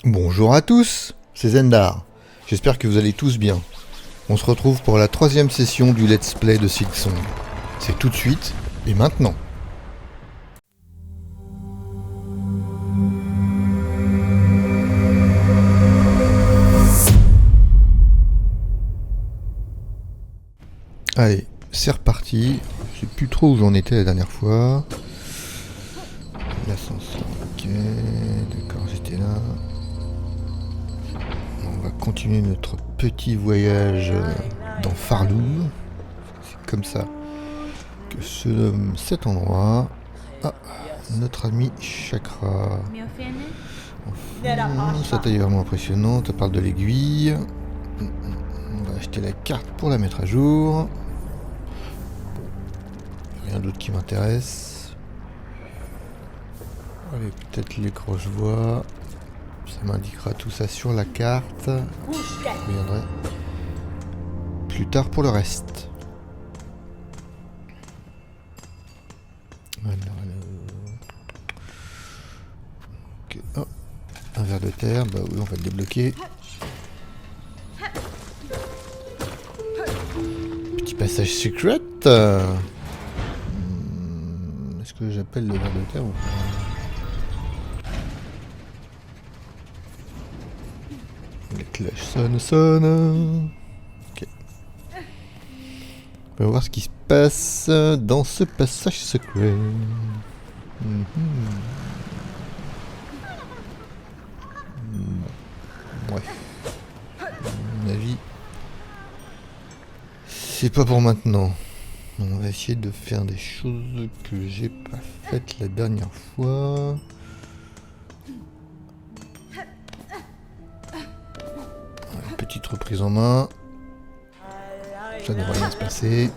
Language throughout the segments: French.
Bonjour à tous, c'est Zendar. J'espère que vous allez tous bien. On se retrouve pour la 3e session du Let's Play de Silksong. C'est tout de suite et maintenant. Allez, c'est reparti. Je sais plus trop où j'en étais la dernière fois. L'ascenseur, ok, d'accord, j'étais là. On va continuer notre petit voyage dans Farloom. C'est comme ça que se nomme cet endroit. Ah, notre ami Chakra. Sa taille est vraiment impressionnante, ça parle de l'aiguille. On va acheter la carte pour la mettre à jour. Rien d'autre qui m'intéresse. Allez, peut-être les croche-voix. Ça m'indiquera tout ça sur la carte. Je reviendrai plus tard pour le reste. Alors. Ok. Oh, un verre de terre. Bah oui, on va le débloquer. Petit passage secret. Est-ce que j'appelle le verre de terre ou pas? Les cloches sonnent. Ok. On va voir ce qui se passe dans ce passage secret. Ouais. À mon avis, c'est pas pour maintenant. On va essayer de faire des choses que j'ai pas faites la dernière fois. Voilà, petite reprise en main. Ça devrait bien se passer.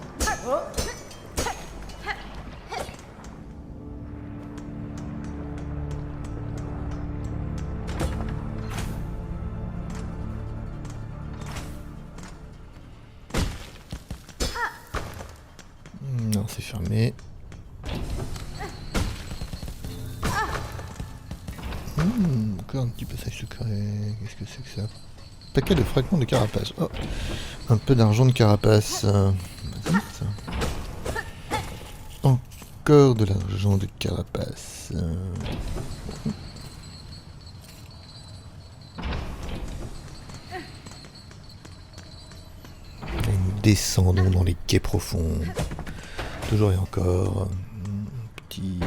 Non, c'est fermé. Encore un petit passage secret. Qu'est-ce que c'est que ça? Paquet de fragments de carapace. Oh, un peu d'argent de carapace. Encore de l'argent de carapace. Et nous descendons dans les quais profonds. Toujours et encore. Petit.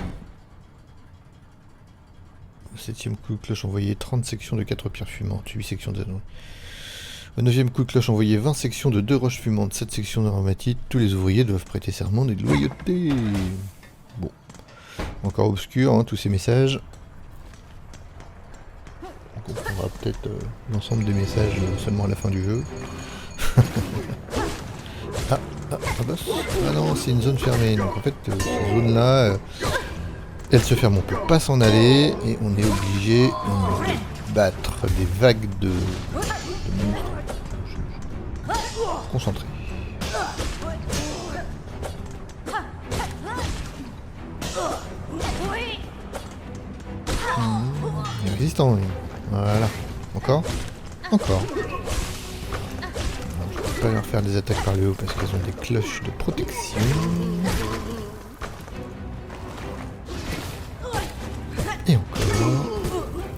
7ème coup de cloche envoyé 30 sections de 4 pierres fumantes, 8 sections d'anneaux. Au 9ème coup de cloche envoyé 20 sections de 2 roches fumantes, 7 sections d'aromatites. Tous les ouvriers doivent prêter serment de loyauté. Bon. Encore obscur, hein, tous ces messages. Donc on prendra peut-être l'ensemble des messages seulement à la fin du jeu. Ah non, c'est une zone fermée. Donc en fait, cette zone-là, elle se ferme. On peut pas s'en aller et on est obligé de battre des vagues de monstres. Concentré. Il est résistant, lui. Voilà. Encore. Je peux pas leur faire des attaques par le haut parce qu'elles ont des cloches de protection. Et encore.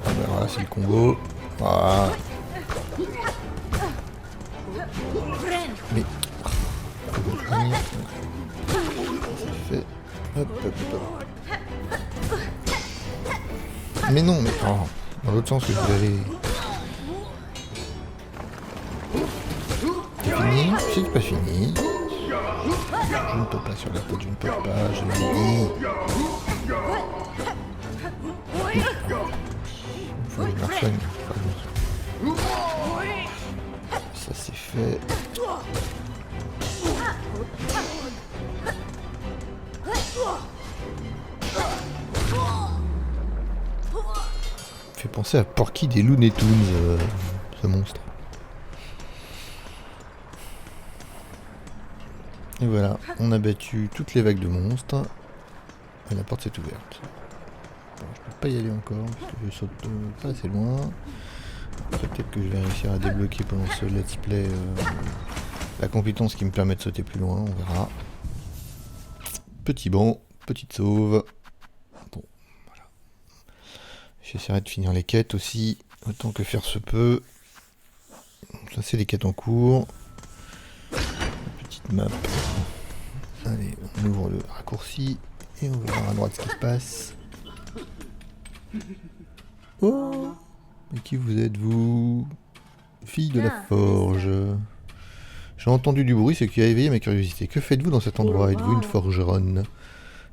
Ah ben voilà, c'est le combo. Voilà. Mais. Ça fait. Hop. Mais non, mais. Oh, dans l'autre sens que je voulais aller. C'est fini? C'est pas fini. Je ne peux pas sur la tête, je ne peux pas, je l'ai dit. Il faut que je me resoigne. Ça c'est fait. Fait penser à Porky des Looney Tunes, ce monstre. Et voilà, on a battu toutes les vagues de monstres. Et la porte s'est ouverte. Bon, je peux pas y aller encore parce que je saute pas assez loin. Peut-être que je vais réussir à débloquer pendant ce let's play la compétence qui me permet de sauter plus loin, on verra. Petit banc, petite sauve. Bon, voilà. J'essaierai de finir les quêtes aussi, autant que faire se peut. Ça c'est les quêtes en cours. Petite map. Allez, on ouvre le raccourci et on va voir à droite ce qui se passe. Oh, mais qui vous êtes vous? Fille de la forge. J'ai entendu du bruit, ce qui a éveillé ma curiosité. Que faites-vous dans cet endroit? Êtes-vous une forgeronne?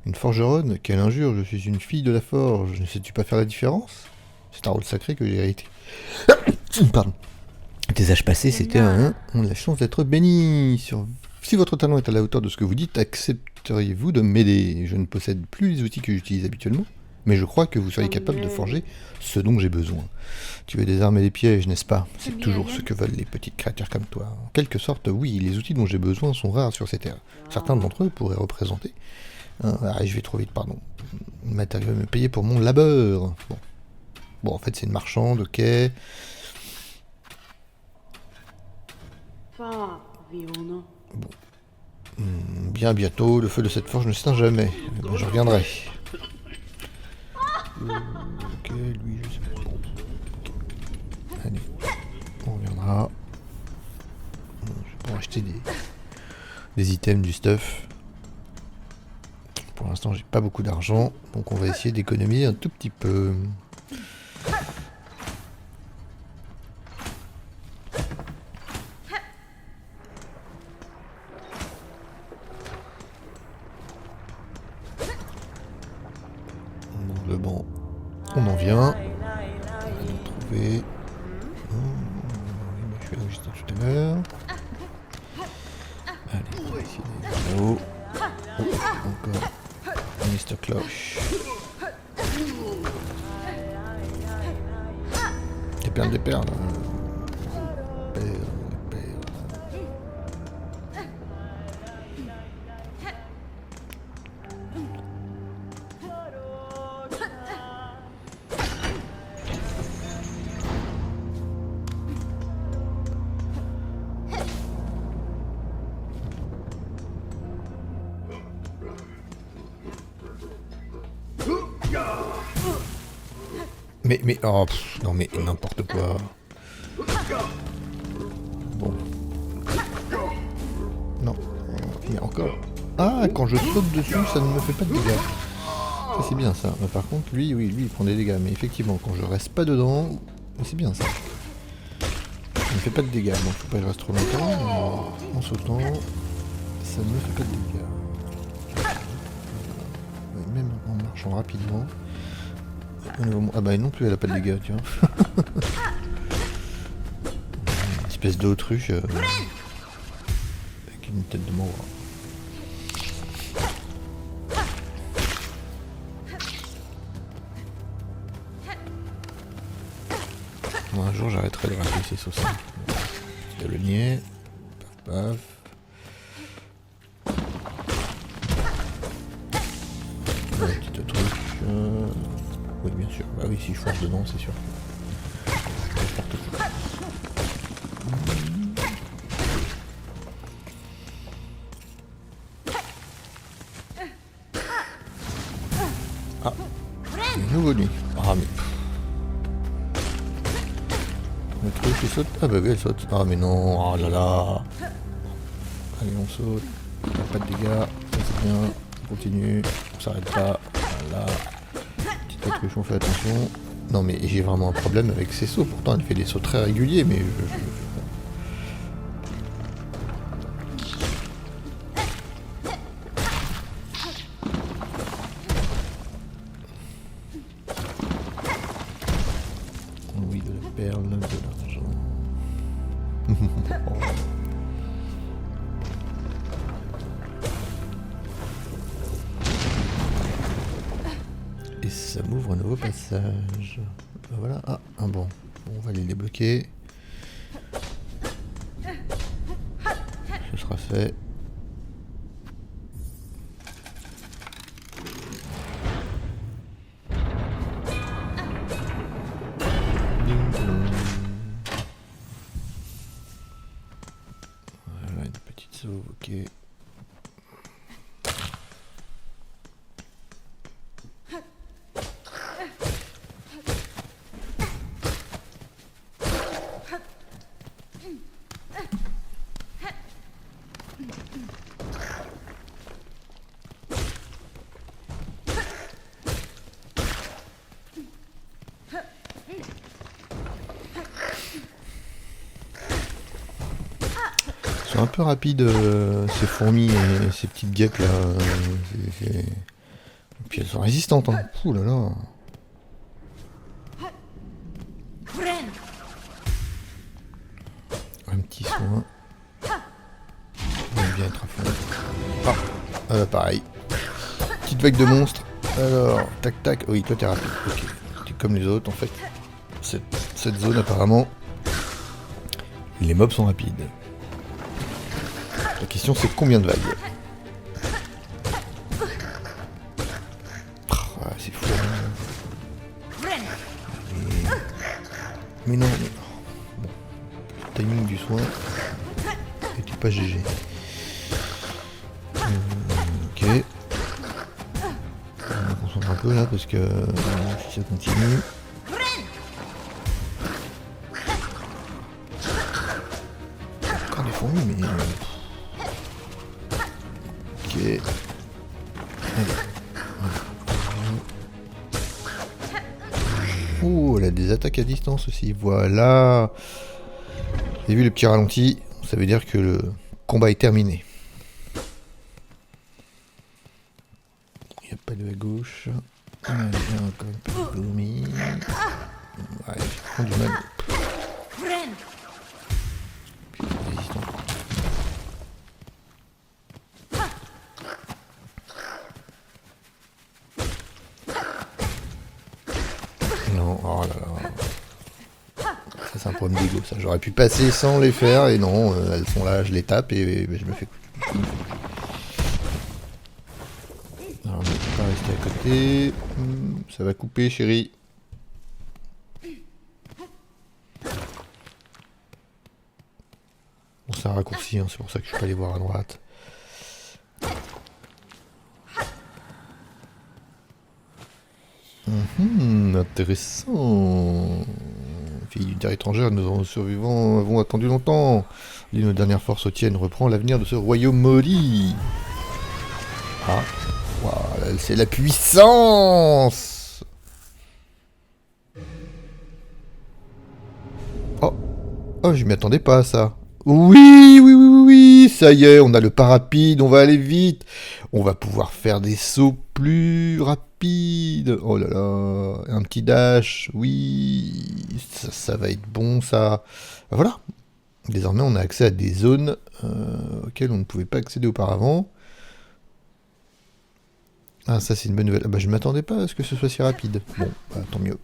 Une forgeronne? Quelle injure, je suis une fille de la forge. Ne sais-tu pas faire la différence? C'est un rôle sacré que j'ai hérité. Pardon. Tes âges passés, c'était un... On a la chance d'être béni. Si votre talent est à la hauteur de ce que vous dites, accepteriez-vous de m'aider? Je ne possède plus les outils que j'utilise habituellement, mais je crois que vous seriez capable de forger ce dont j'ai besoin. Tu veux des armes et des pièges, n'est-ce pas? C'est toujours ce que veulent les petites créatures comme toi. En quelque sorte, oui, les outils dont j'ai besoin sont rares sur ces terres. Certains d'entre eux pourraient représenter... je vais trop vite, pardon. Le matériau va me payer pour mon labeur. Bon, en fait, c'est une marchande, ok. Bon. Bien bientôt, le feu de cette forge ne s'éteint jamais. Ben, je reviendrai. Ok, lui, je sais pas. Bon. Allez, on reviendra. Je vais pouvoir acheter des items, du stuff. Pour l'instant, j'ai pas beaucoup d'argent, donc on va essayer d'économiser un tout petit peu. Le banc, on en vient. On va le trouver. Je suis là où j'étais tout à l'heure. Allez, on va essayer d'aller là-haut. Oh, encore. Mr. Cloche. Des perles, des perles. Perles, perles. Mais, oh, non mais n'importe quoi. Bon. Non, il y a encore. Ah, quand je saute dessus, ça ne me fait pas de dégâts. Ça c'est bien ça. Mais par contre, lui, oui, lui, il prend des dégâts. Mais effectivement, quand je reste pas dedans, c'est bien ça. Ça ne fait pas de dégâts. Bon, faut pas que je reste trop longtemps. Mais en sautant, ça ne me fait pas de dégâts. Même en marchant rapidement. Ah bah non plus elle a pas de dégâts, tu vois. Une espèce d'autruche avec une tête de mort. Bon, un jour j'arrêterai de rater ces saucins. Petit alonier. Paf paf. Ouais, petit autruche. Oui, bien sûr. Bah oui, si je fonce dedans, c'est sûr. N'importe quoi. Ah, un nouveau nid. Ah, mais... Le truc, il saute. Ah bah oui, elle saute. Ah, mais non. Oh là là. Allez, on saute. Pas de dégâts. Ça, c'est bien. On continue. On s'arrête pas. Voilà. Autruche, on fait attention. Non mais j'ai vraiment un problème avec ces sauts, pourtant elle fait des sauts très réguliers, mais oui, de la perle, de l'argent. Et ça m'ouvre un nouveau passage. Voilà, ah, un bon. Bon, on va les débloquer. Ce sera fait. Ding dong. sauve, ok. Ils sont un peu rapides, ces fourmis et ces petites guêpes là. Et puis elles sont résistantes, hein. Ouh là là. Un petit soin. On va bien être à fond. Ah, pareil. Petite vague de monstres. Alors, tac tac. Oui, toi t'es rapide. Ok. T'es comme les autres en fait. Cette zone apparemment, les mobs sont rapides. La question c'est combien de vagues. Ah, c'est fou. Mais non, mais... Bon. Timing du soin. Et tu pas GG. Ok. On va concentrer un peu là parce que si ça continue. Encore des fourmis, mais... Ok. Allez. Oh, elle a des attaques à distance aussi. Voilà. Vous avez vu le petit ralenti? Ça veut dire que le combat est terminé. Il n'y a pas de à gauche. Allez, encore une petite fourmi. Ouais, je prends du mal. Résistant. Non, oh là là. Ça c'est un problème d'ego, ça. J'aurais pu passer sans les faire, et non, elles sont là, je les tape et je me fais... Alors, on ne peut pas rester à côté. Ça va couper, chérie. Bon, ça a raccourci, hein, c'est pour ça que je suis pas allé voir à droite. Intéressant. Fille d'une terre étrangère, nous survivants avons attendu longtemps. L'une nos dernières forces tiennes reprend l'avenir de ce royaume maudit. Ah, wow, c'est la puissance. Oh, oh, je m'y attendais pas à ça. Oui, oui, oui, oui, oui, ça y est, on a le pas rapide, on va aller vite. On va pouvoir faire des sauts plus rapides. Oh là là, un petit dash, oui, ça va être bon ça. Ben voilà, désormais on a accès à des zones auxquelles on ne pouvait pas accéder auparavant. Ah, ça c'est une bonne nouvelle. Ah, bah, je m'attendais pas à ce que ce soit si rapide. Bon, bah, tant mieux.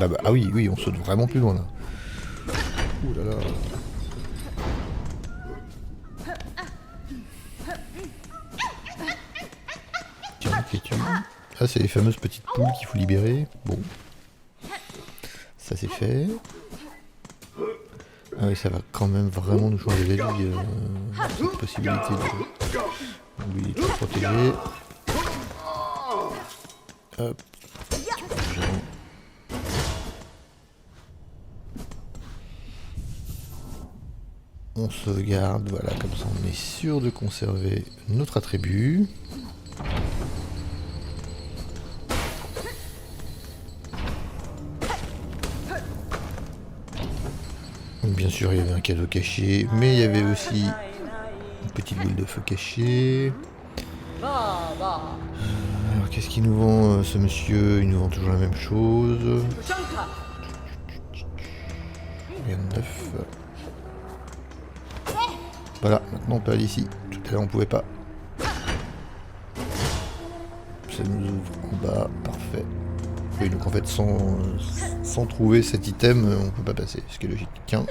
Ah, bah, ah oui, oui, on saute vraiment plus loin là. Ouh là là. Tiens, ah, c'est les fameuses petites poules qu'il faut libérer. Bon. Ça c'est fait. Ah oui, ça va quand même vraiment nous changer la vie. Cette possibilité de lui tout protéger. Hop. On sauvegarde, voilà, comme ça on est sûr de conserver notre attribut. Bien sûr, il y avait un cadeau caché, mais il y avait aussi une petite boule de feu cachée. Alors, qu'est-ce qu'il nous vend, ce monsieur? Il nous vend toujours la même chose. Rien de neuf. Voilà, maintenant on peut aller ici. Tout à l'heure on pouvait pas. Ça nous ouvre en bas, parfait. Oui, donc en fait, sans trouver cet item, on peut pas passer, ce qui est logique. Tiens.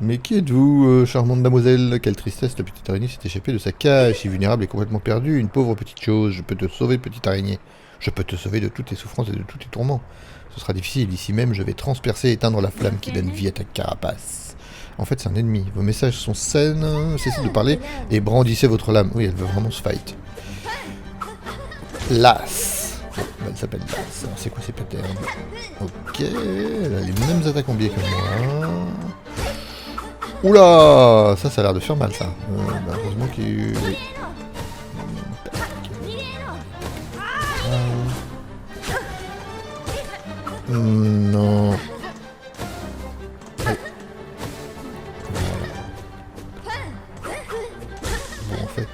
Mais qui êtes-vous, charmante demoiselle? Quelle tristesse, la petite araignée s'est échappée de sa cage, si vulnérable et complètement perdue. Une pauvre petite chose. Je peux te sauver, petite araignée. Je peux te sauver de toutes tes souffrances et de tous tes tourments. Ce sera difficile, ici même, je vais transpercer et éteindre la flamme qui donne vie à ta carapace. En fait, c'est un ennemi. Vos messages sont sains, cessez de parler et brandissez votre lame. Oui, elle veut vraiment se fight. Las. Bon, bah, elle s'appelle Las. Alors, c'est quoi ces patterns? Ok, elle a les mêmes attaques en biais que moi. Oula, ça a l'air de faire mal, ça. Bah, heureusement qu'il y a eu... Oui. Non. Ouais. Bon, en fait,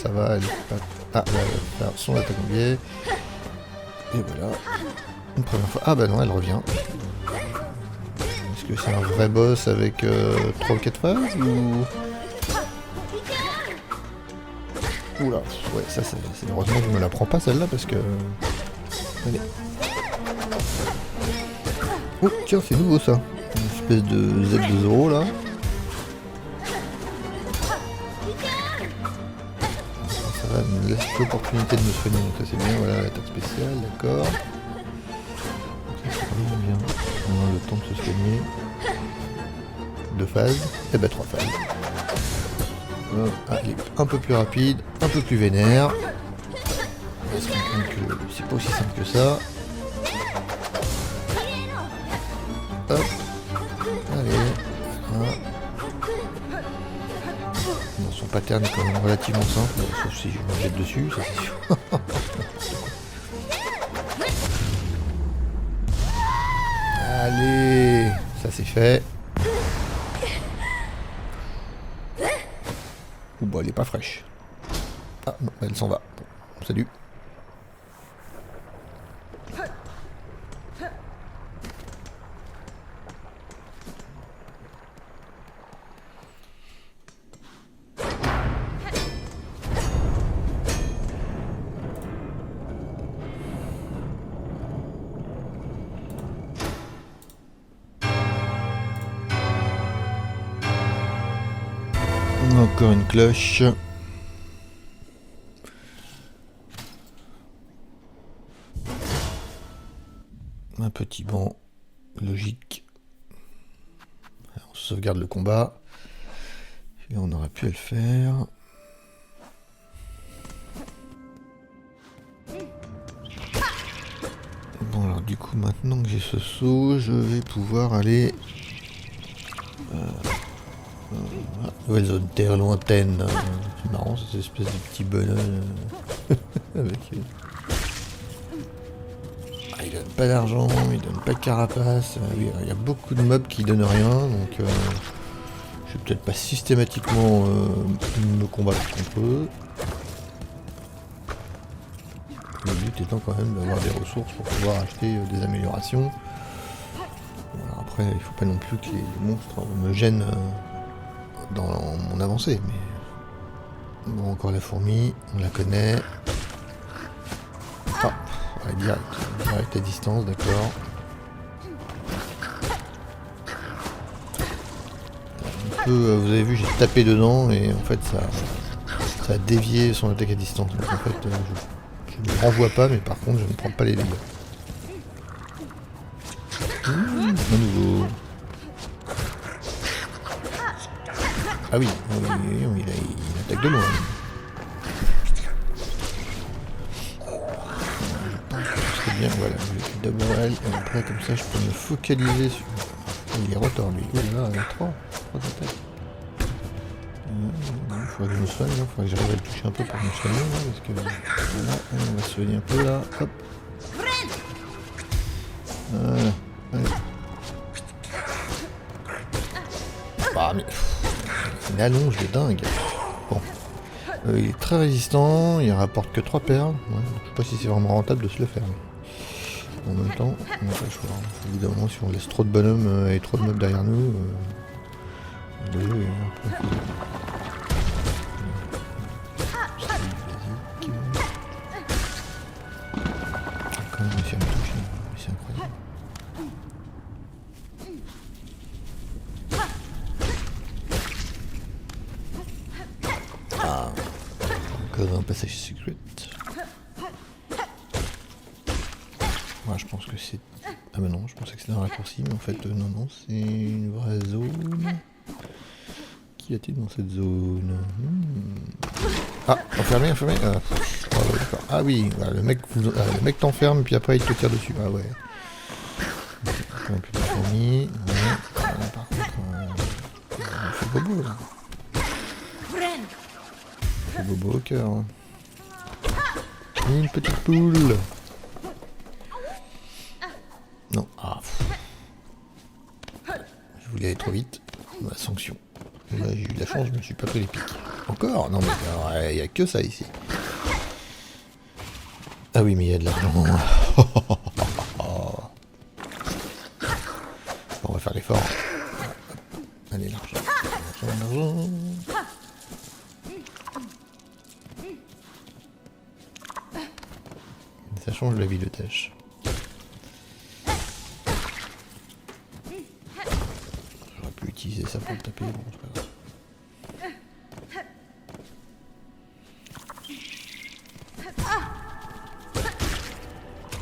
ça va, elle est pas... Ah, elle va faire son attaque en biais. Et voilà. Une première fois. Ah bah non, elle revient. Est-ce que c'est un vrai boss avec 3 ou 4 phases ou... Oula, ouais, ça c'est... Heureusement que je me la prends pas celle-là parce que... Allez. Oh tiens, c'est nouveau ça. Une espèce de Z de 0 là. Ça va, me laisse l'opportunité de me soigner, donc ça c'est bien, voilà, l'attaque spéciale, d'accord. Ça c'est vraiment bien. On a le temps de se soigner. 2 phases, et bah 3 phases. Allez, un peu plus rapide, un peu plus vénère. On va se rendre compte que c'est pas aussi simple que ça. Hop. Allez. Voilà. Bon, son pattern est quand même relativement simple, sauf si je me jette dessus, ça c'est sûr. Allez, ça c'est fait. Ouh bah elle est pas fraîche. Ah non, elle s'en va. Bon, salut. Encore une cloche. Un petit banc. Logique. Alors, on sauvegarde le combat. Et on aurait pu le faire. Bon alors du coup maintenant que j'ai ce saut, je vais pouvoir aller... nouvelle zone terre lointaine. C'est marrant cette espèce de petit bonhomme. Avec... Ah, il donne pas d'argent, il donne pas de carapace. Oui, il y a beaucoup de mobs qui donnent rien, donc je vais peut-être pas systématiquement me combattre contre eux. Le but étant quand même d'avoir des ressources pour pouvoir acheter des améliorations. Voilà, après, il faut pas non plus que les monstres me gênent dans mon avancée. Mais bon, encore la fourmi, on la connaît. Ah, ouais, direct à distance, d'accord. Un peu, vous avez vu, j'ai tapé dedans et en fait ça a dévié son attaque à distance. Donc en fait, je ne renvoie pas, mais par contre, je ne prends pas les dégâts. À nouveau. Ah oui, il attaque de loin. C'est bien, voilà. D'abord elle, et après comme ça je peux me focaliser sur... Il est retard lui. Oh là là, il y a 3 attaques. Il faudrait que je me soigne, il faudrait que j'arrive à le toucher un peu pour me soigner, là, parce que... Voilà, on va se soigner un peu là, hop. Voilà, allez. Ah mais... Une allonge de dingue. Bon. Il est très résistant, il rapporte que 3 perles. Ouais, je sais pas si c'est vraiment rentable de se le faire. Mais en même temps, on n'a pas le choix. Évidemment, si on laisse trop de bonhommes et trop de mobs derrière nous, le jeu est un peu... Quand même réussi à me toucher, c'est incroyable. Ah, encore un passage secret. Ouais, je pense que c'est... Ah bah non, je pensais que c'était un raccourci, mais en fait non, c'est une vraie zone. Qu'y a-t-il dans cette zone? Ah, enfermé. Ah, ouais, d'accord. Ah oui, voilà, le mec t'enferme, puis après il te tire dessus. Ah ouais. Un peu de fourmis. Ouais. Voilà, par contre, il fait bobo là. Il fait bobo au cœur. Hein. Une petite poule. Non. Ah. Je voulais aller trop vite. La sanction. Là, j'ai eu de la chance, je me suis pas pris les pics. Encore? Non mais il n'y a que ça ici. Ah oui, mais il y a de l'argent. On va faire l'effort. Allez, l'argent. Ça change la vie de tâche. J'aurais pu utiliser ça pour le taper, bon, c'est pas grave.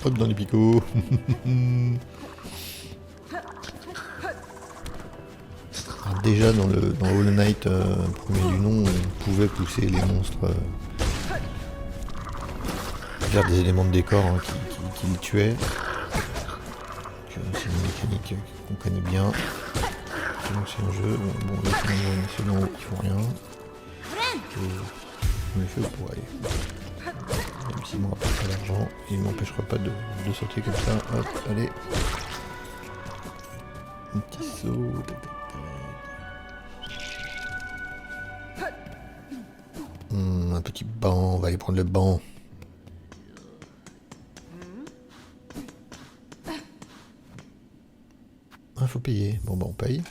Hop dans les picots. Alors déjà dans Hollow Knight, premier du nom, on pouvait pousser les monstres vers des éléments de décor hein, qui les tuaient. C'est une mécanique qu'on connaît bien. Donc c'est un jeu, bon là c'est dans haut, ils font rien. Je me fais pour aller. Même s'il me rapporte pas l'argent, il ne m'empêchera pas de sauter comme ça. Hop, allez. Un petit saut. Un petit banc, on va aller prendre le banc. Ah, faut payer. Bon bah on paye.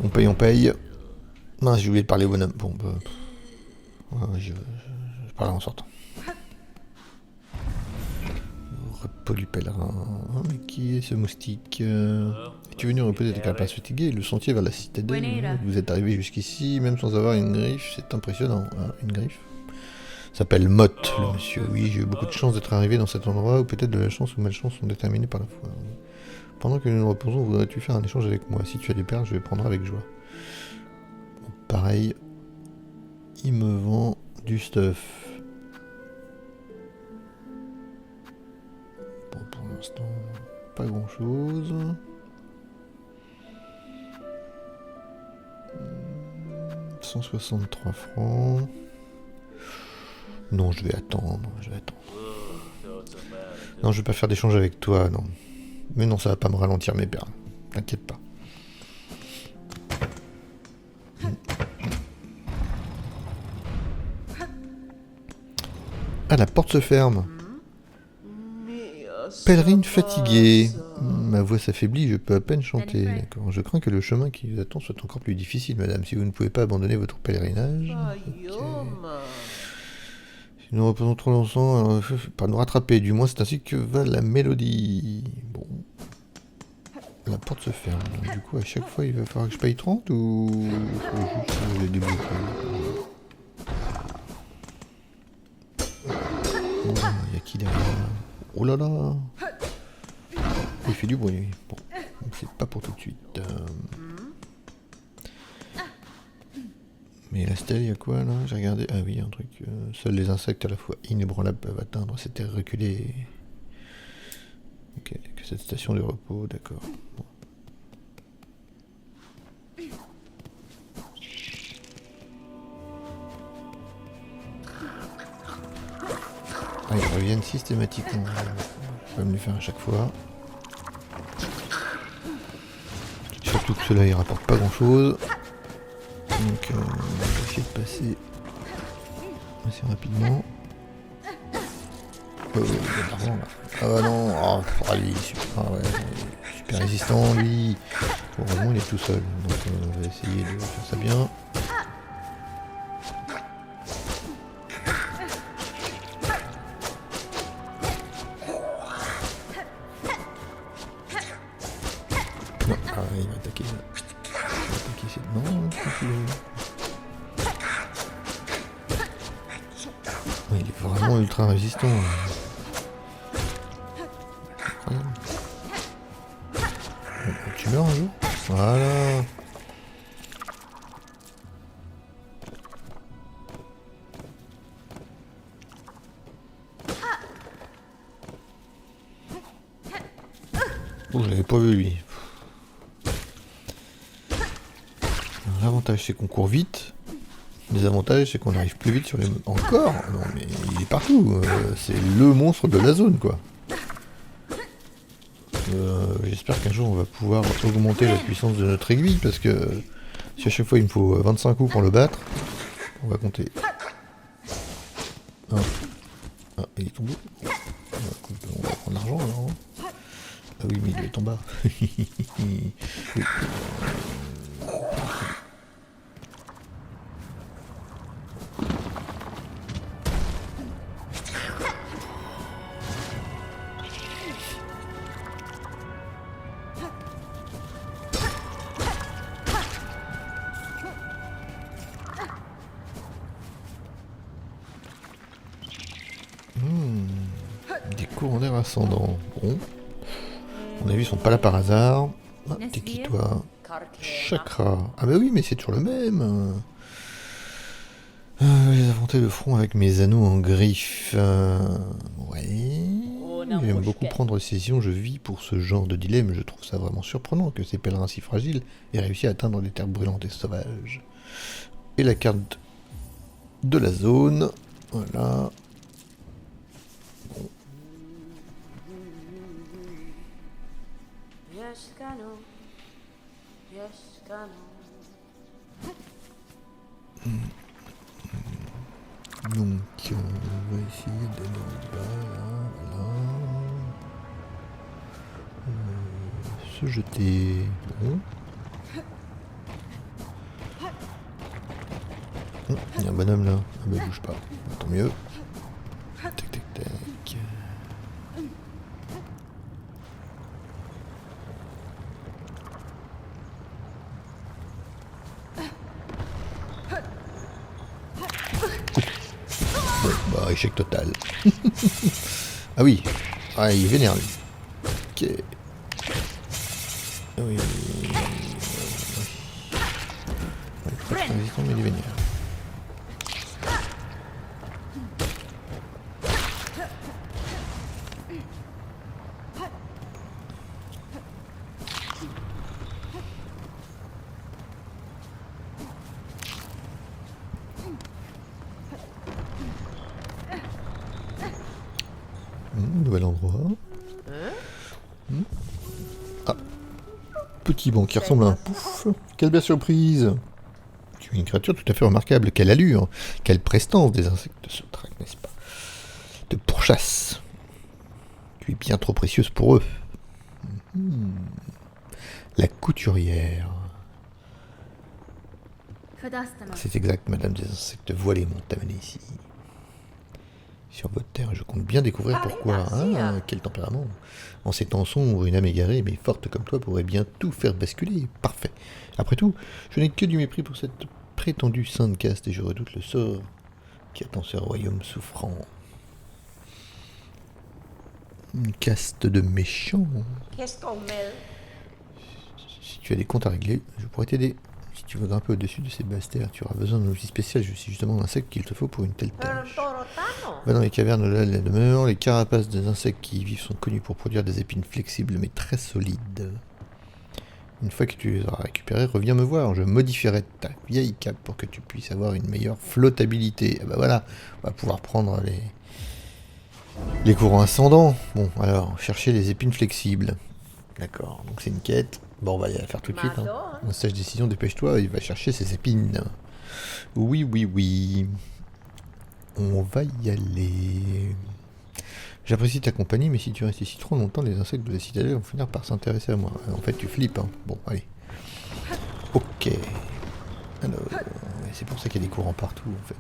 On paye. Non, j'ai oublié de parler au bonhomme. Bon bah... Ouais, je parle en sortant. Repos du pèlerin. Oh, mais qui est ce moustique? Es-tu venu reposer tes carapaces fatiguées? Le sentier vers la citadelle. Vous êtes arrivé jusqu'ici, même sans avoir une griffe. C'est impressionnant. Hein, une griffe s'appelle Mott, le monsieur. Oui, j'ai eu beaucoup de chance d'être arrivé dans cet endroit, ou peut-être de la chance ou malchance sont déterminés par la foi. Pendant que nous nous reposons, voudrais-tu faire un échange avec moi? Si tu as des perles, je vais prendre avec joie. Bon, pareil, il me vend du stuff. Bon, pour l'instant, pas grand-chose. 163 francs. Non, je vais attendre. Non, je vais pas faire d'échange avec toi, non. Mais non, ça va pas me ralentir mes perles. T'inquiète pas. Ah, la porte se ferme. Pèlerine fatiguée. Ma voix s'affaiblit, je peux à peine chanter. D'accord. Je crains que le chemin qui vous attend soit encore plus difficile, madame. Si vous ne pouvez pas abandonner votre pèlerinage... Okay. Si nous reposons trop longtemps, alors, pas nous rattraper. Du moins, c'est ainsi que va la mélodie. Bon. La porte se ferme. Donc, du coup, à chaque fois, il va falloir que je paye 30 ou faut juste les débloquer. Bon, il y a qui derrière? Oh là là! Il fait du bruit. Bon, c'est pas pour tout de suite. Mais la stèle, il y a quoi là? J'ai regardé. Ah oui, un truc. Seuls les insectes à la fois inébranlables peuvent atteindre cette terre reculée. Ok, que cette station de repos, d'accord. Bon. Ah, ils reviennent systématiquement. Je vais me les faire à chaque fois. Surtout que ceux-là, ils rapportent pas grand-chose. Donc, on va essayer de passer assez rapidement. Il y a de l'argent là. Ah bah non, lui, super résistant lui. Bon, heureusement il est tout seul, donc on va essayer de faire ça bien. Non, il va attaquer. Non, il est vraiment ultra résistant. Tu meurs un jour? Ouais, Voilà. Oh, je l'avais pas vu lui. L'avantage c'est qu'on court vite. Le désavantage c'est qu'on arrive plus vite sur les... Encore? Non mais il est partout. C'est le monstre de la zone quoi. J'espère qu'un jour on va pouvoir augmenter la puissance de notre aiguille parce que si à chaque fois il me faut 25 coups pour le battre, on va compter. Ah, il est tombé. On va prendre l'argent alors. Ah oui, mais il est en bas. Oui. Des courants d'air ascendants. Bon. À mon avis, ils sont pas là par hasard. Ah, t'es qui toi? Chakra. Ah bah oui, mais c'est toujours le même. J'ai affronté le front avec mes anneaux en griffe. Ouais. J'aime beaucoup prendre décision, je vis pour ce genre de dilemme. Je trouve ça vraiment surprenant que ces pèlerins si fragiles aient réussi à atteindre des terres brûlantes et sauvages. Et la carte de la zone. Voilà. Donc on va essayer d'aller en bas là, voilà. Se jeter. Bon. Il y a un bonhomme là. Ah bah bouge pas. Tant mieux. Tac tac tac. Bon, bah échec total. Ah oui. Ah il est vénère lui. Ok. Ah oui. Pas très résistant mais il est vénère. Nouvel endroit. Ah. Petit banc qui ressemble à un pouf. Quelle belle surprise. Tu es une créature tout à fait remarquable. Quelle allure. Quelle prestance. Des insectes se traquent, n'est-ce pas? De pourchasse. Tu es bien trop précieuse pour eux. La couturière. C'est exact, madame des insectes voilés m'ont amené ici. Sur votre terre, je compte bien découvrir pourquoi. Ah, quel tempérament. En ces temps sombres, une âme égarée mais forte comme toi pourrait bien tout faire basculer. Parfait. Après tout, je n'ai que du mépris pour cette prétendue sainte caste et je redoute le sort qui attend ce royaume souffrant. Une caste de méchants. Qu'est-ce qu'on met? Si tu as des comptes à régler, je pourrais t'aider. Si tu veux grimper au-dessus de ces basses terres, tu auras besoin d'un outil spécial. Je suis justement l'insecte qu'il te faut pour une telle tâche. Va dans les cavernes là de la demeure. Les carapaces des insectes qui y vivent sont connues pour produire des épines flexibles mais très solides. Une fois que tu les auras récupérées, reviens me voir. Je modifierai ta vieille cape pour que tu puisses avoir une meilleure flottabilité. Et ben voilà, on va pouvoir prendre les courants ascendants. Bon, alors, chercher les épines flexibles. D'accord, donc c'est une quête. Bon, on va y aller faire tout de suite. Hein. Un sage décision, dépêche-toi, il va chercher ses épines. Oui, oui, oui. On va y aller. J'apprécie ta compagnie, mais si tu restes ici trop longtemps, les insectes de la citadelle vont finir par s'intéresser à moi. En fait, tu flippes, hein. Bon, allez. Ok. Alors, c'est pour ça qu'il y a des courants partout, en fait.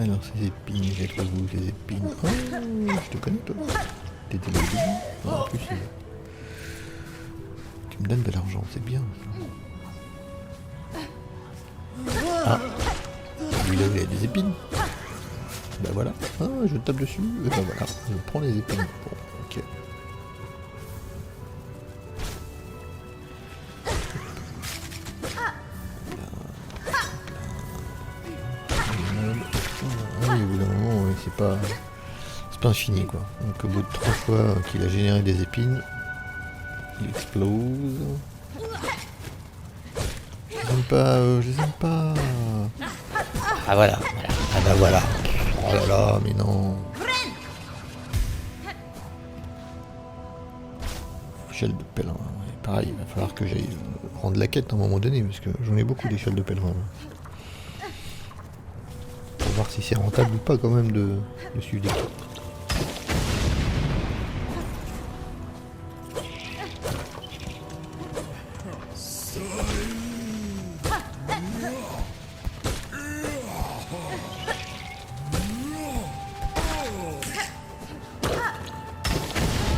Alors, ces épines, j'ai trouvé où ces épines? Oh, je te connais, toi. T'étais là en plus, tu me donnes de l'argent, c'est bien. Ah, lui là, il a des épines. Bah voilà. Ah, je tape dessus. Et bah voilà. Je prends les épines. Bon, ok. Ah oui, au bout d'un moment, ouais, c'est pas infini quoi. Donc au bout de 3 fois qu'il a généré des épines, il explose. Je les aime pas, je les aime pas. Ah voilà, voilà. Ah bah voilà. Oh là là, mais non. Échelle de pèlerin. Ouais, pareil, il va falloir que j'aille rendre la quête à un moment donné, parce que j'en ai beaucoup d'échelles de pèlerin. Pour voir si c'est rentable ou pas quand même de suivre des quêtes.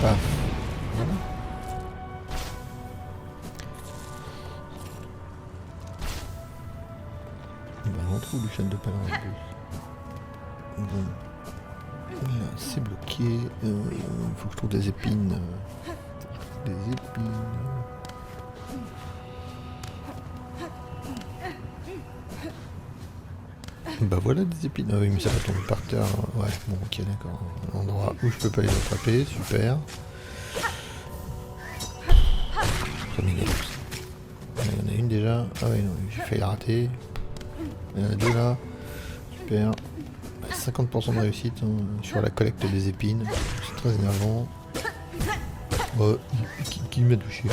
Paf. Voilà. On trouve l'échelle de pèlerin en plus. Bon. Là, c'est bloqué. Il faut que je trouve des épines. Des épines. Bah voilà des épines. Ah oui, mais ça va tomber par terre. Ouais, bon, ok, d'accord. Un endroit où je peux pas les attraper, super. Ça m'énerve. Il y en a une déjà. Ah oui, non, j'ai failli la rater. Il y en a deux là. Super. 50% de réussite sur la collecte des épines. C'est très énervant. Oh, qui m'a touché?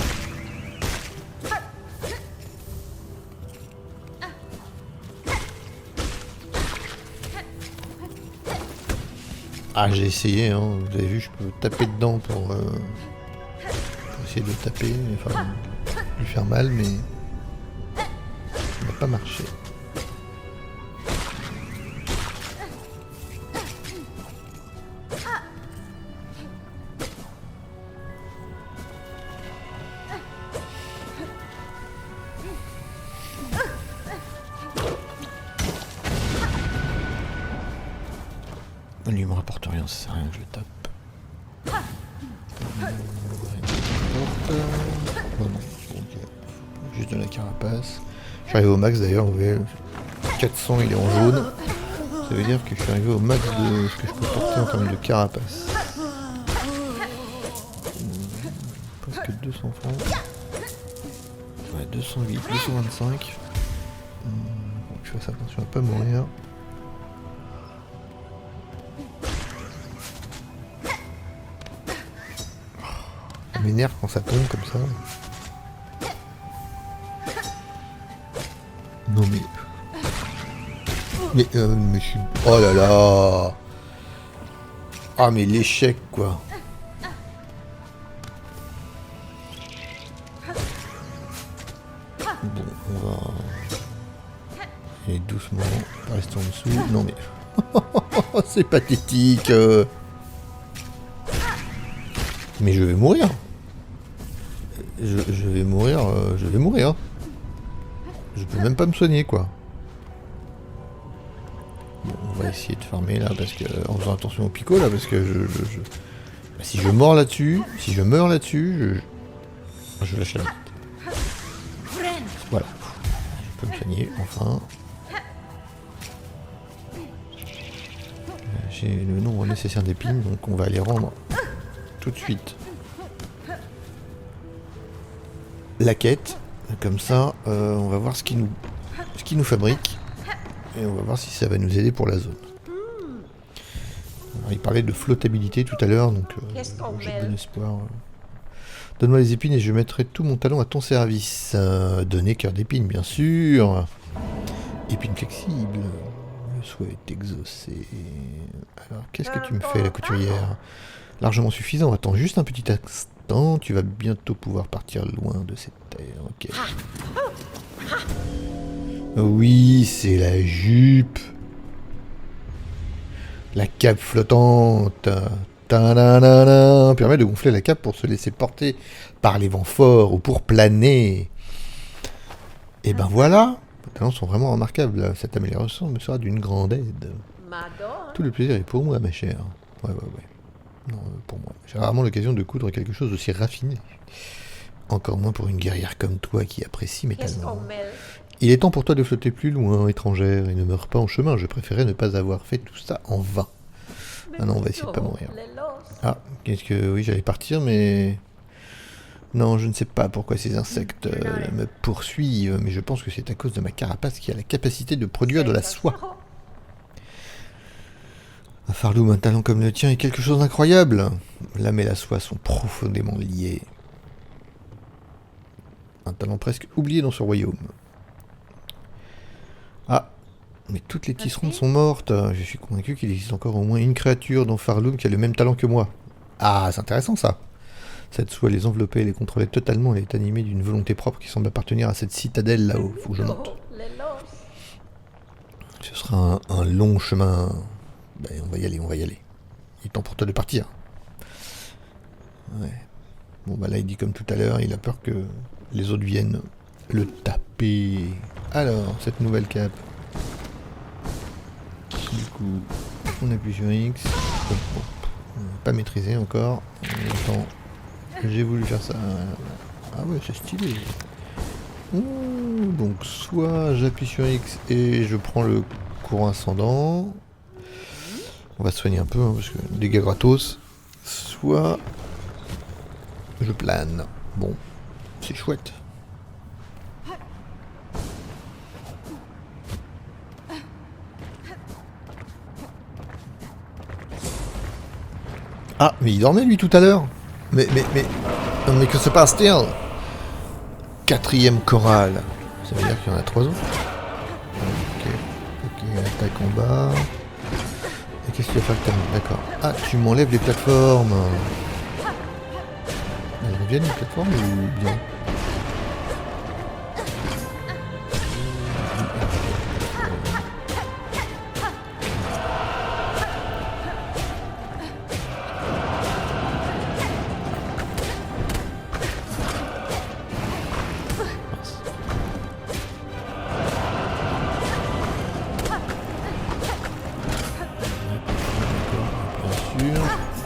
Ah, j'ai essayé, hein. Vous avez vu, je peux taper dedans pour essayer de le taper, enfin, lui faire mal, mais ça n'a pas marché. Lui, il me rapporte rien, ça sert à rien que je le tape. Oh non, ok. Juste de la carapace. J'arrive au max d'ailleurs, vous voyez, 400 il est en jaune. Ça veut dire que je suis arrivé au max de ce que je peux porter en termes de carapace. Presque 200 francs. Ouais, 208, 225. Faut que je fasse attention à pas mourir. Ça m'énerve quand ça tombe comme ça. Non mais... Mais je suis... Oh là là. Ah mais l'échec quoi. Bon, on va... aller doucement, pas rester en dessous. Non mais... c'est pathétique. Mais je vais mourir. Je vais mourir, je vais mourir. Je peux même pas me soigner quoi. Bon, on va essayer de farmer là parce que en faisant attention au picot là parce que si je meurs là-dessus, je lâche la bête. Voilà. Je peux me soigner enfin. J'ai le nombre nécessaire d'épines donc on va les rendre tout de suite. La quête, comme ça, on va voir ce qu'il nous fabrique et on va voir si ça va nous aider pour la zone. Alors, il parlait de flottabilité tout à l'heure, donc j'ai bon espoir. Donne-moi les épines et je mettrai tout mon talent à ton service. Donner cœur d'épine, bien sûr. Épine flexible. Le souhait est exaucé. Alors, qu'est-ce que tu me fais, la couturière? Largement suffisant. Attends juste un petit instant. Tu vas bientôt pouvoir partir loin de cette terre. Ok. Oui, c'est la jupe. La cape flottante. Ta-na-na-na. Permet de gonfler la cape pour se laisser porter par les vents forts ou pour planer. Et ben voilà. Les talents sont vraiment remarquables. Cette amélioration me sera d'une grande aide. Tout le plaisir est pour moi, ma chère. Ouais. Non, pour moi. J'ai rarement l'occasion de coudre quelque chose d'aussi raffiné. Encore moins pour une guerrière comme toi qui apprécie mes talents. Il est temps pour toi de flotter plus loin, étrangère, et ne meurs pas en chemin. Je préférais ne pas avoir fait tout ça en vain. Ah non, on va essayer de pas mourir. Ah, qu'est-ce que... Oui, j'allais partir, mais... Non, je ne sais pas pourquoi ces insectes me poursuivent, mais je pense que c'est à cause de ma carapace qui a la capacité de produire de la soie. Un Farloum, un talent comme le tien est quelque chose d'incroyable. L'âme et la soie sont profondément liés. Un talent presque oublié dans ce royaume. Ah, mais toutes les tisserandes sont mortes. Je suis convaincu qu'il existe encore au moins une créature dans Farloum qui a le même talent que moi. Ah, c'est intéressant ça. Cette soie les enveloppait et les contrôlait totalement. Elle est animée d'une volonté propre qui semble appartenir à cette citadelle là-haut. Faut que je monte. Ce sera un long chemin. Ben, on va y aller. Il est temps pour toi de partir. Ouais. Bon bah là il dit comme tout à l'heure, il a peur que les autres viennent le taper. Alors, cette nouvelle cape. Du coup, on appuie sur X. Pas maîtrisé encore. En même temps, j'ai voulu faire ça. Ah ouais, c'est stylé. Ouh, donc soit j'appuie sur X et je prends le courant ascendant. On va se soigner un peu, hein, parce que dégâts gratos. Soit je plane. Bon, c'est chouette. Ah, mais il dormait lui tout à l'heure. Mais que se passe-t-il? 4ème chorale. Ça veut dire qu'il y en a 3 autres. Ok, attaque en bas. Et qu'est-ce que tu vas faire que t'as? D'accord. Ah, tu m'enlèves les plateformes. Elles reviennent les plateformes ou bien?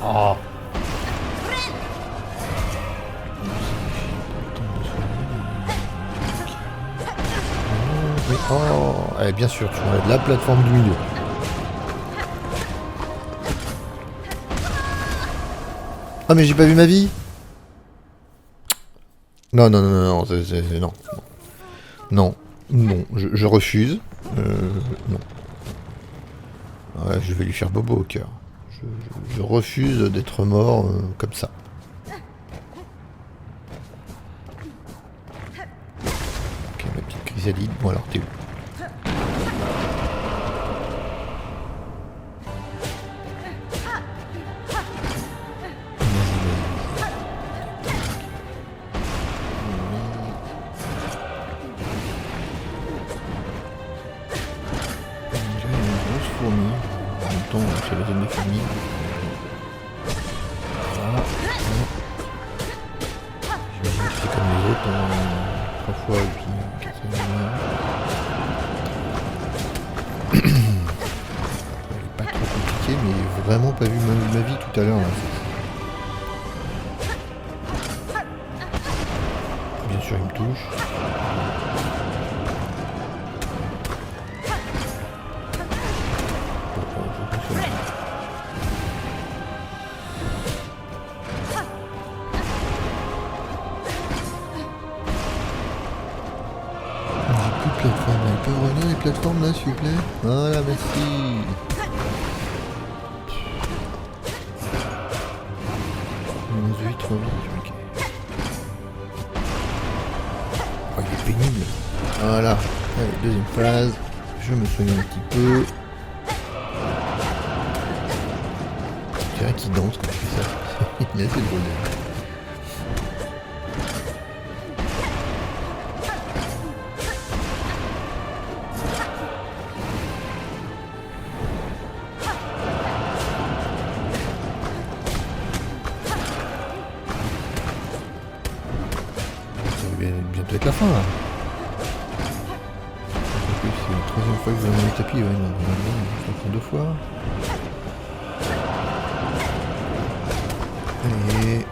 Oh. Oui, oh. Allez, bien sûr, tu enlèves la plateforme du milieu. Ah mais j'ai pas vu ma vie. Non, non, je refuse. Non. Ouais, je vais lui faire bobo au cœur. Je refuse d'être mort comme ça. Ok, ma petite chrysalide. Bon alors, t'es où? Sur la zone de famille. Voilà. J'imagine que c'est comme les autres, 3 fois et puis 4 Elle est pas trop compliquée, mais vraiment pas vu ma vie tout à l'heure. Bien sûr, il me touche. Plateforme, elle peut revenir les plateformes là s'il vous plaît? Voilà, merci. -8, 3 vies, ok. Oh, il est pénible. Voilà. Allez, deuxième phase. Je me soigne un petit peu. Je dirais qu'il danse quand il fait ça. Il est assez drôle. Bientôt être la fin là. En plus, c'est la 3ème fois que je vais dans les tapis, ouais, non, en 2 fois. Allez.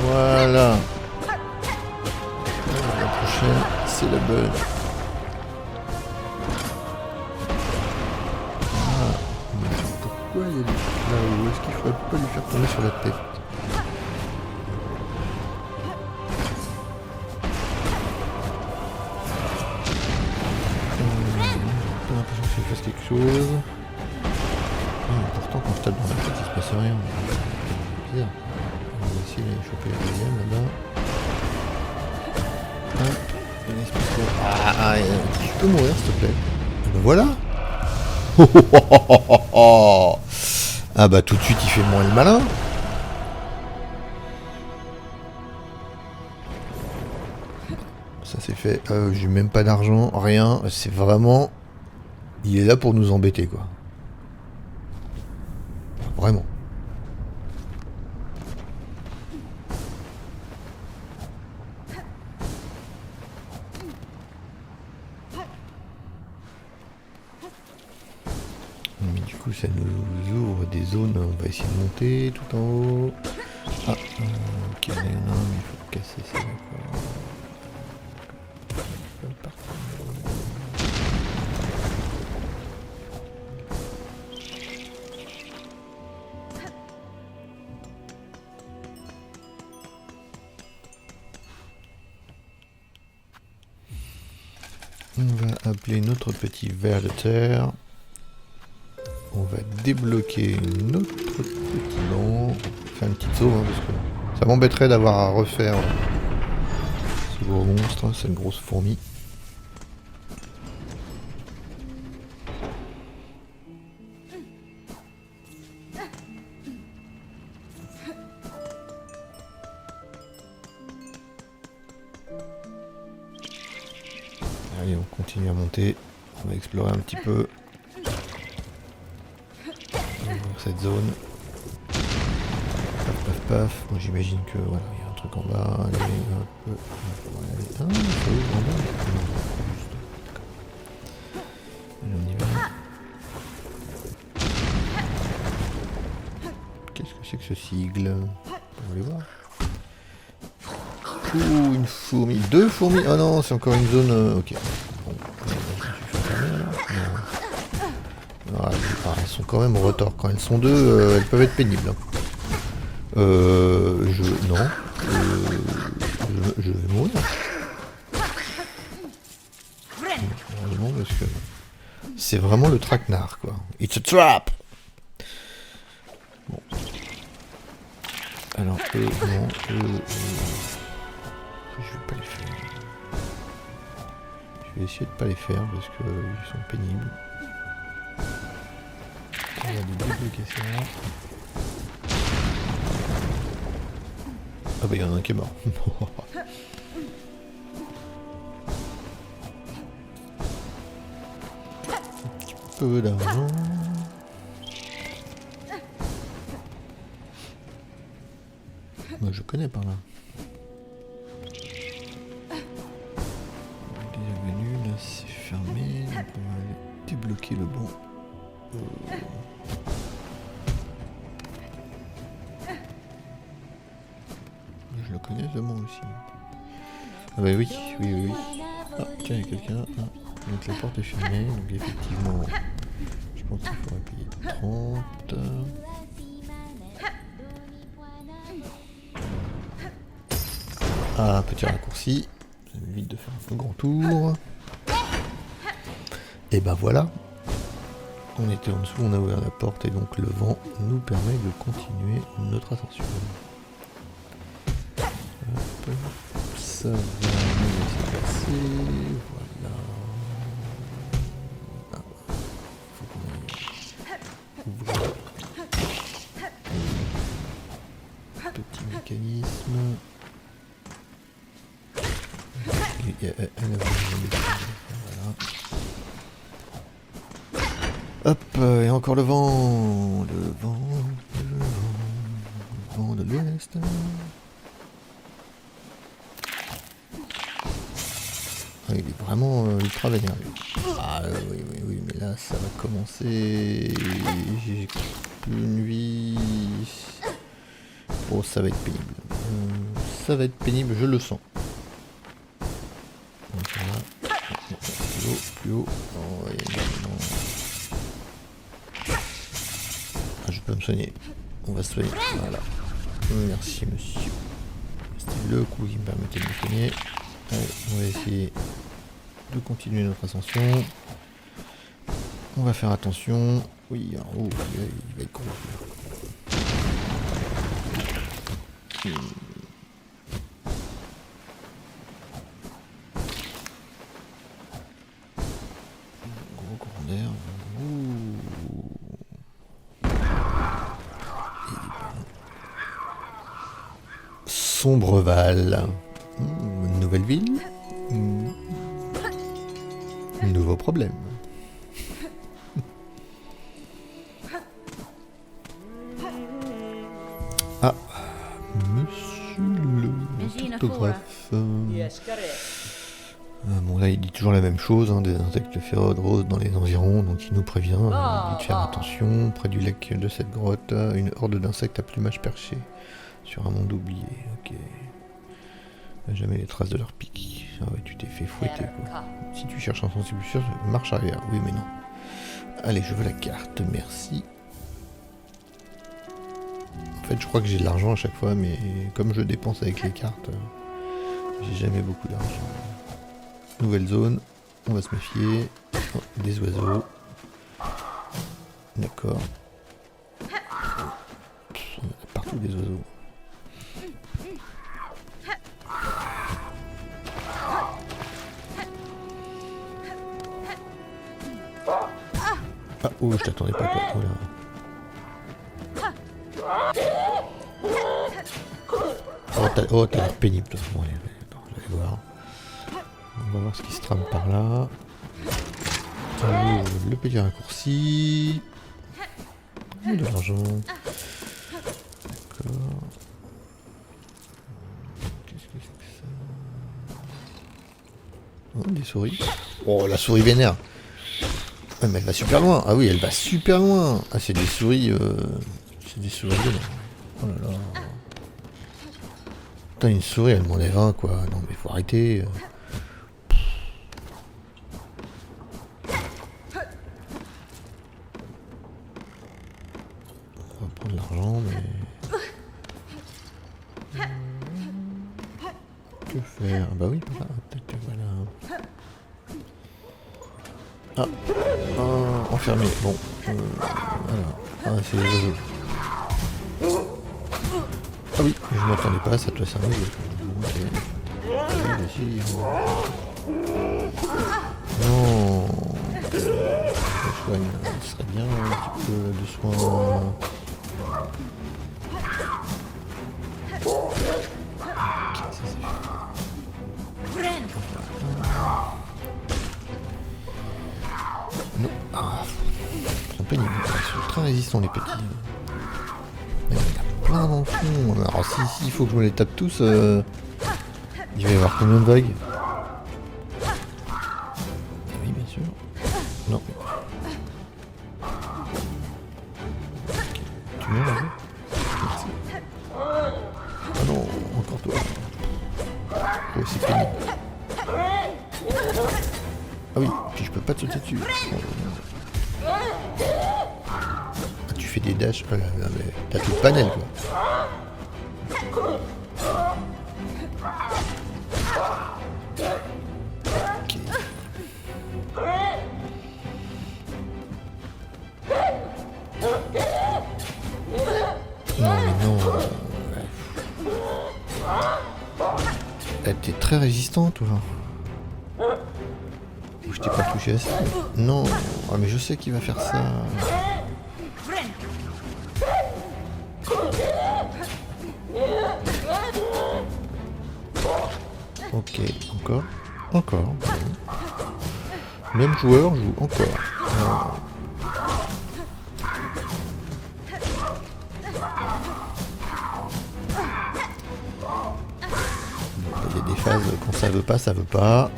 Voilà. La prochaine, c'est la bonne. Ah, mais pourquoi il y a des trucs là-haut? Est-ce qu'il faudrait pas lui faire tomber sur la tête? J'ai l'impression que ça fasse quelque chose. Pourtant quand je tape dans la tête il se passe rien. C'est bizarre. On va essayer d'aller choper la deuxième là-bas. Hop, une espèce de... tu peux mourir s'il te plaît. Et ben voilà. Ah bah tout de suite il fait moins le malin. Ça c'est fait. J'ai même pas d'argent, rien. C'est vraiment... Il est là pour nous embêter quoi. Vraiment. Mais du coup ça nous ouvre des zones. On va essayer de monter tout en haut. Ah, ok, il y en a un, mais il faut casser ça. On va appeler notre petit ver de terre. On va débloquer notre petit banc. Faire une petite sauve, hein, parce que ça m'embêterait d'avoir à refaire ce gros monstre, hein, cette grosse fourmi. Allez, on continue à monter. On va explorer un petit peu. Cette zone. Paf paf paf. Bon, j'imagine que voilà, il y a un truc en bas. Allez, hop, allez. Ah, ça ouvre en bas. Allez, on y va. Qu'est-ce que c'est que ce sigle? On va aller voir. Ouh, une fourmi. 2 fourmis. Oh non, c'est encore une zone. Ok. Bon, elles sont quand même au retard. Quand elles sont 2, elles peuvent être pénibles. Non. Je vais mourir. Heureusement parce que c'est vraiment le traquenard quoi. It's a trap. Bon. Alors non. Je vais pas les faire. Je vais essayer de pas les faire parce que ils sont pénibles. On va débloquer ça. Ah bah il y en a un qui est mort. Un petit peu d'argent. Moi je connais par là. On est déjà venu, là c'est fermé. Donc on va aller débloquer le banc. Je le connais ce banc aussi. Ah bah oui. Ah tiens, il y a quelqu'un. Ah, donc la porte est fermée, donc effectivement, je pense qu'il faudrait payer 30. Ah, petit raccourci. Ça m'évite de faire un peu grand tour. Et ben voilà. On était en dessous, on a ouvert la porte et donc le vent nous permet de continuer notre ascension. Hop. Ça va nous laisser passer. Voilà. Ah, faut qu'on ouvre. Petit mécanisme. Voilà. Hop, et encore le vent. Le vent de l'ouest. il est vraiment ultra vénère. Ah oui, mais là ça va commencer. J'ai une vie. Oh, ça va être pénible. Ça va être pénible, je le sens. Donc là, plus haut. Oh, ouais, non. Ah, je peux me soigner. On va se soigner. Voilà. Merci monsieur. C'était le coup qui me permettait de me soigner. Allez, on va essayer de continuer notre ascension. On va faire attention. Oui, en haut, il va être gros. Gros courant d'air. Sombreval. Nouvelle ville. Nouveau problème. Ah, monsieur le cartographe. Bon là il dit toujours la même chose, hein, des insectes féroces dans les environs, donc il nous prévient, il dit de faire attention, près du lac de cette grotte, une horde d'insectes à plumage perché, sur un monde oublié, ok. Jamais les traces de leur pic. Ah ouais, tu t'es fait fouetter quoi. Si tu cherches un sens plus sûr, marche arrière, oui mais non. Allez, je veux la carte, merci. En fait je crois que j'ai de l'argent à chaque fois, mais comme je dépense avec les cartes, j'ai jamais beaucoup d'argent. Nouvelle zone, on va se méfier. Oh, des oiseaux. D'accord. On a partout des oiseaux. Ah, oh, je t'attendais pas toi. Oh, t'as l'air pénible toi. Bon, allez, attends, je vais voir. On va voir ce qui se trame par là. Le petit raccourci. De l'argent. D'accord. Qu'est-ce que c'est que ça? Oh, des souris. Oh, la souris vénère. Ouais, mais elle va super loin. Ah oui, elle va super loin. Ah, c'est des souris. C'est des souris vénères. Oh là là. Putain, une souris, elle m'enlève un quoi. Non, mais faut arrêter. On va prendre l'argent, mais... Que faire? Ah bah oui, voilà. Ah, enfermé. Bon, voilà. Ah, c'est les oiseaux. Ah oui, je m'attendais pas à ça, toi, ça arrive. Non, je soigne. Ce serait bien un petit peu de soin. Non. Ah, ils sont pénibles. Ils sont très résistants les petits. Il y en a plein dans le fond. Alors si il faut que je me les tape tous, il va y avoir combien de vagues? Oui bien sûr. Non. Okay. Tu meurs là? Merci. Ah non, encore toi. Ouais, c'est pénible. Ah oui, puis je peux pas te sauter dessus. Ah, tu fais des dashs, oh là, là, mais t'as tout le panel quoi. Ok. Non mais non. T'es très résistant toi. Je t'ai pas touché à ça. Non, ah, mais je sais qu'il va faire ça. Ok, encore. Même joueur joue encore. Il y a des phases quand ça veut pas, ça veut pas.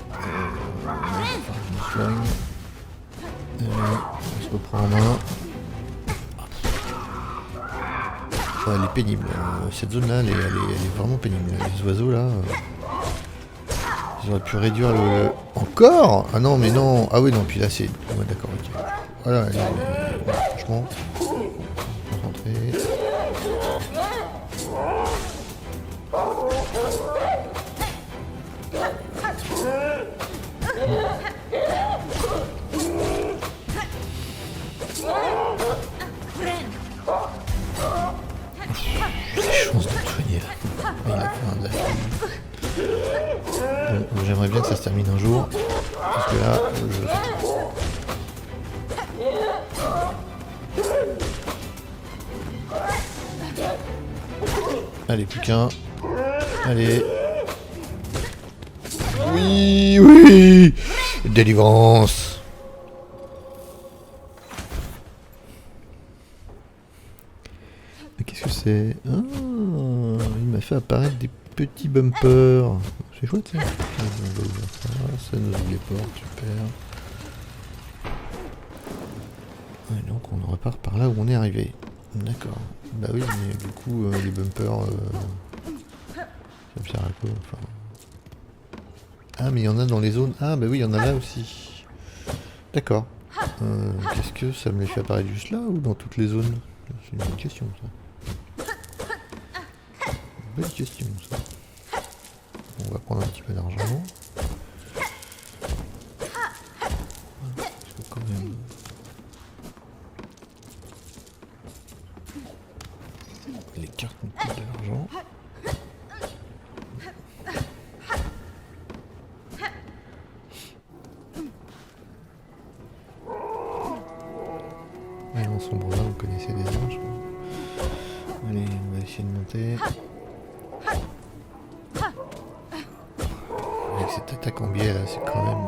flingue. Allez, on se reprend en main. Ouais, elle est pénible. Cette zone là, elle est vraiment pénible. Les oiseaux là. Ils auraient pu réduire le... Encore? Ah non, mais non. Ah oui, non, puis là c'est... Ouais, d'accord, ok. Voilà, franchement. Concentré. J'ai chance de te soigner là. Il a fait un dash. Bon, j'aimerais bien que ça se termine un jour. Parce que là, Allez, plus qu'un. Allez. Oui, oui. Délivrance. Qu'est-ce que c'est? Ah, il m'a fait apparaître des petits bumpers. C'est chouette ça. On va ouvrir ça nous ouvre les portes, super. Ouais, donc on repart par là où on est arrivé. D'accord. Bah oui, mais du coup, les bumpers, ça me sert à quoi enfin... Ah, mais il y en a dans les zones. Ah, bah oui, il y en a là aussi. D'accord. Qu'est-ce que ça me les fait apparaître juste là ou dans toutes les zones? C'est une bonne question, ça. Bonne question, ça. On va prendre un petit peu d'argent. Parce que quand même... Les cartes nous coûtent de l'argent. Allez, on sombre là, vous connaissez déjà, je crois. Allez, on va essayer de monter. Avec cette attaque en biais là, c'est quand même...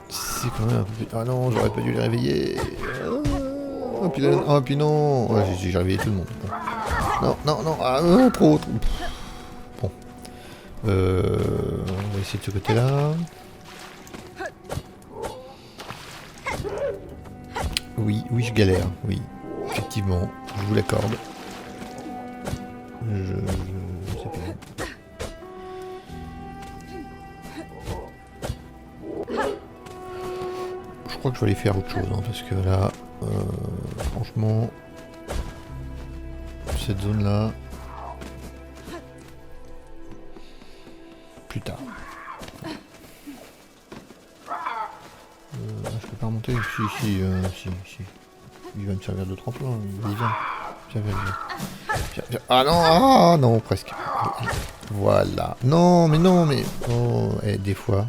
C'est quand même un peu... Ah non, j'aurais pas dû les réveiller. Oh puis, là... oh, puis non. Ouais, j'ai réveillé tout le monde. Non, non, non, ah, trop. Bon. On va essayer de ce côté-là. Oui, oui, je galère, oui. Effectivement, je vous l'accorde. Je sais pas. Je crois que je vais aller faire autre chose, hein, parce que là, franchement, cette zone-là, plus tard. Je peux pas remonter. Si. Il va me servir de tremplin. Il vient. Viens. Ah non, ah non, presque. Voilà. Non, mais... Oh, des fois...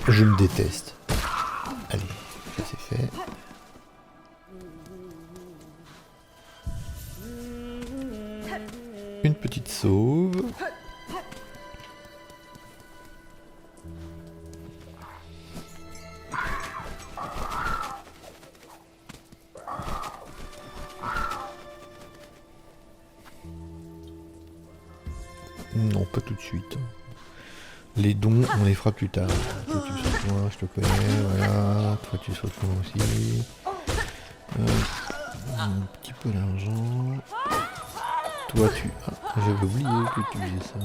Je me déteste. Allez, ça c'est fait. Une petite sauve. Non, pas tout de suite. Les dons, on les fera plus tard. Toi, tu sautes loin, je te connais, voilà. Toi, tu sautes loin aussi. Un petit peu d'argent. Toi, tu... Ah, j'avais oublié que tu faisais ça.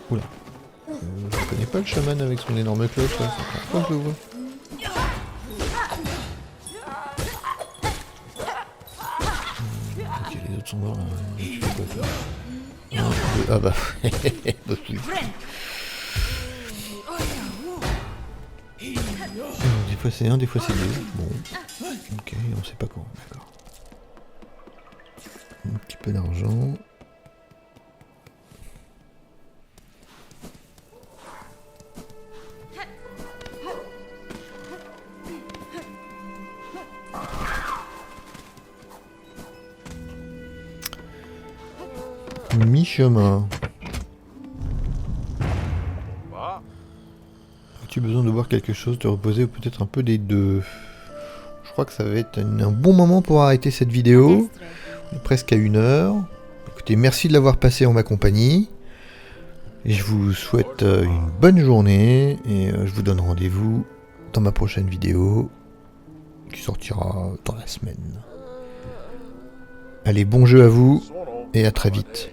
Oula. Je connais pas le chaman avec son énorme cloche, là. C'est la première fois que je le vois. Ok, les autres sont morts. Tu fais quoi, toi? Ah bah... Des fois c'est un, des fois c'est deux. Bon. Ok, on sait pas quand. D'accord. Un petit peu d'argent. Mi-chemin. As-tu besoin de boire quelque chose, de reposer ou peut-être un peu des deux? Je crois que ça va être un bon moment pour arrêter cette vidéo. On est presque à 1 heure. Écoutez, merci de l'avoir passé en ma compagnie. Et je vous souhaite une bonne journée. Et je vous donne rendez-vous dans ma prochaine vidéo qui sortira dans la semaine. Allez, bon jeu à vous et à très vite.